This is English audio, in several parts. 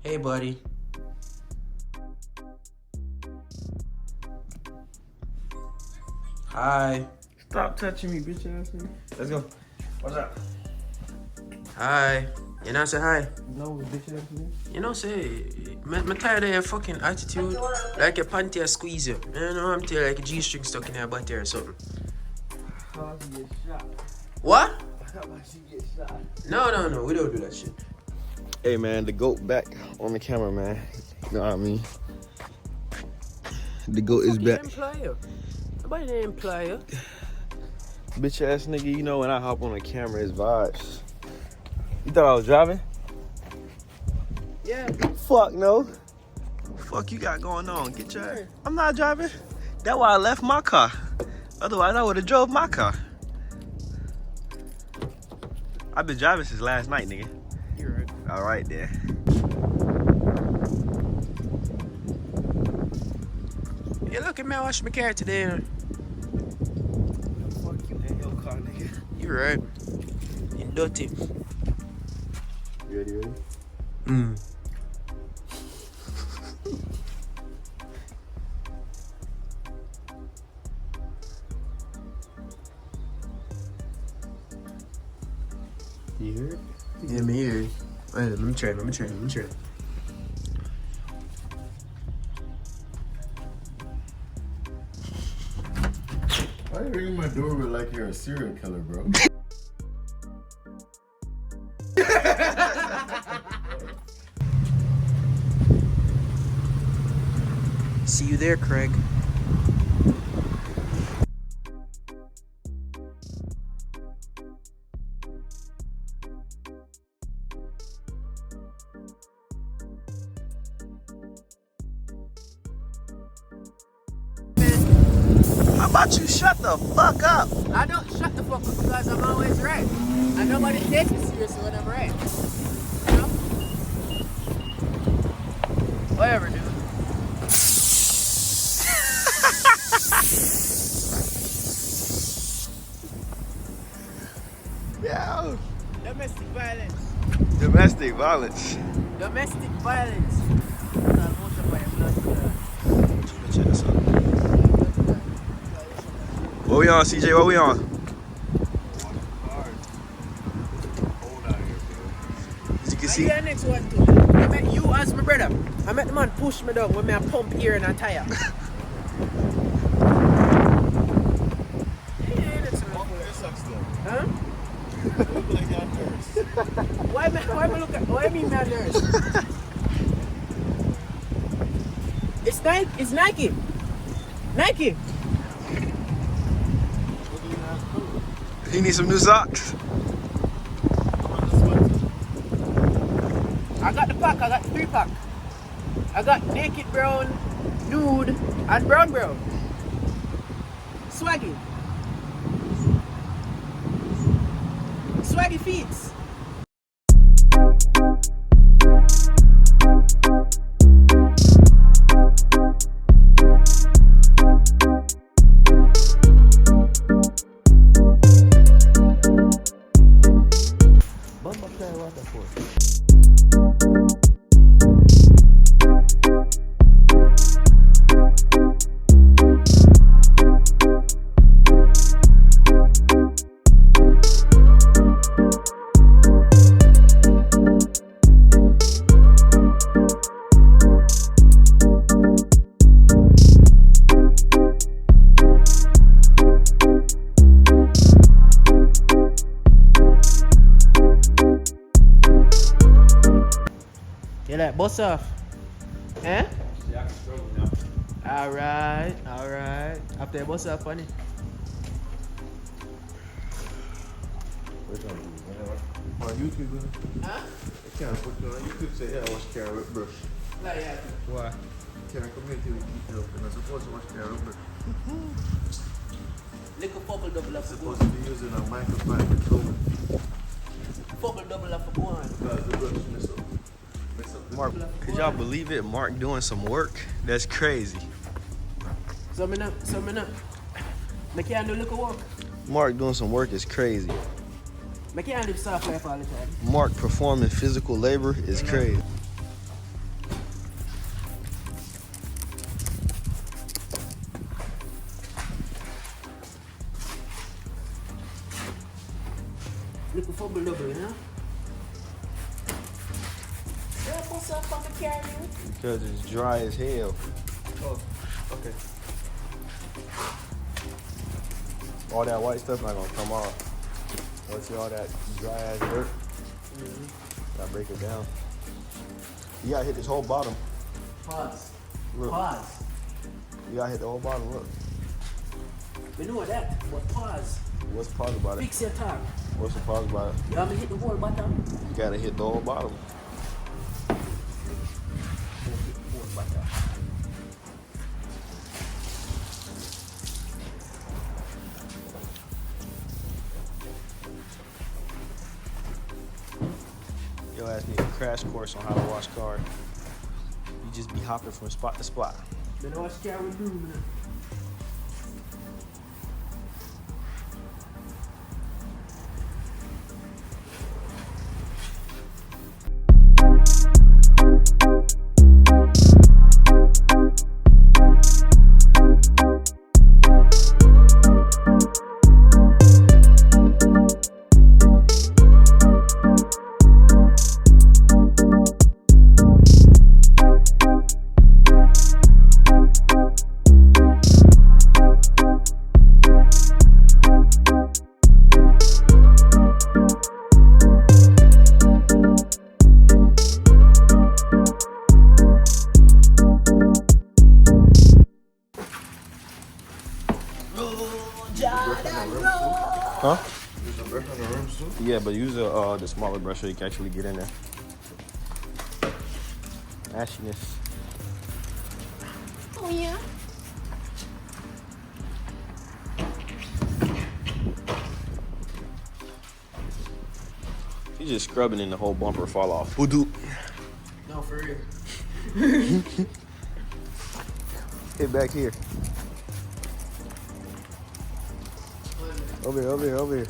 Hey, buddy. Hi. Stop touching me, bitch ass nigga. Let's go. What's up? Hi. You know, say hi. No, bitch ass nigga. You know, say, I'm tired of your fucking attitude. Like your panty a squeeze you. You know, I'm telling like a G-string stuck in your butt or something. How about she get shot? What? How about she get shot? No. We don't do that shit. Hey, man, the GOAT back on the camera, man. You know what I mean? The GOAT is back. Nobody didn't imply you. Bitch ass nigga, you know when I hop on the camera, it's vibes. You thought I was driving? Yeah. Fuck no. Fuck you got going on? Get your ass. I'm not driving. That's why I left my car. Otherwise, I would have drove my car. I've been driving since last night, nigga. You're right. All right, then. Yeah, look at me. I washed my car today. Fuck you and your car, nigga. You're right. You dirty. You ready? You hear it? Yeah, me hear it. Wait, let me try. Why are you ringing my doorbell like you're a serial killer, bro? See you there, Craig. How about you shut the fuck up? I don't shut the fuck up because I'm always right. And nobody takes me seriously when I'm right. You know? Whatever, dude. Yeah. Domestic violence. Domestic violence. Domestic violence. What we on, CJ? What we on? As you can see. And the next one too. I met you as my brother. I met the man push me down when I pump here and I tire. Huh? Why am I look at? Why am I nurse? It's Nike. It's Nike. Nike. You need some new socks? I got the pack. I got the 3-pack. I got naked brown, nude, and brown. Swaggy. Swaggy feets. You like bust off? Eh? Yeah, I can struggle now. Alright. After you bust off on it. On YouTube, Huh? I can't put you on YouTube. Say, yeah, I watch Karen with brush. Like yeah. Why? Karen community will keep you up. You're not supposed to watch Karen with brush. Little bubble double You're up for supposed one. to be using a microfiber clothing Bubble double up for one. because the brush mess up. Mark, could y'all believe it? Mark doing some work? That's crazy. So me not. Me can't do little work. Mark doing some work is crazy. I can't live soft life all the time. Mark performing physical labor is crazy. Little fumble double, you know? Yeah, what's up, fucking carry you? Because it's dry as hell. Oh, okay. All that white stuff not gonna come off. Don't see all that dry ass dirt. Gotta break it down. You gotta hit this whole bottom. Pause. Look. Pause. You gotta hit the whole bottom. Look. We know that, but pause. What's the pause about it? Fix your tongue. What's the pause about it? You want me to hit the whole bottom? You gotta hit the whole bottom. Your ass need a crash course on how to wash car. You just be hopping from spot to spot. You know what scare we do, man? Huh? Use a brush on the rims too? Yeah, but use the smaller brush so you can actually get in there. Ashiness. Oh, yeah? You just scrubbing and the whole bumper fall off. Voodoo. No, for real. Hit back here. Over here, over here, over here.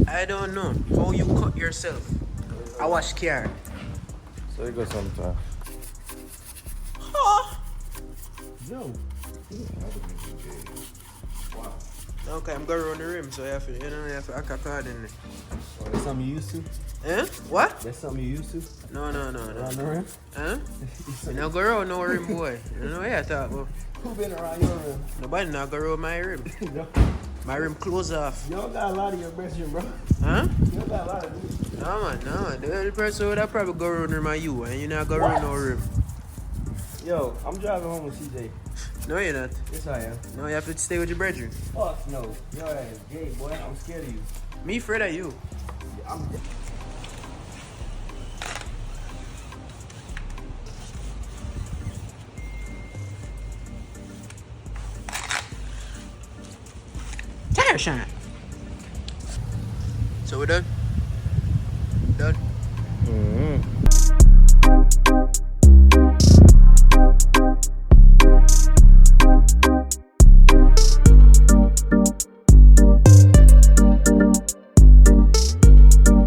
I don't know how you cut yourself. I wash car. So you go sometime. Yo. Okay, I'm going around the rim, so you have to act a card in there. Oh, that's something you used to? Eh? What? That's something you used to? No. Around the rim? Huh? You not go around no rim, boy. You know what you talk about. Who been around your rim? Nobody not go around my rim. No. My rim close off. You don't got a lot of your bedroom, bro. Huh? You don't got a lot of it. No, man. The only person would probably go around my you, and you not go around no rim. Yo, I'm driving home with CJ. No, you're not. Yes, I am. No, you have to stay with your brethren. Fuck no. Your ass gay, boy. I'm scared of you. Me afraid of you. I'm Tire shine. So we're done? Done? Mm-hmm.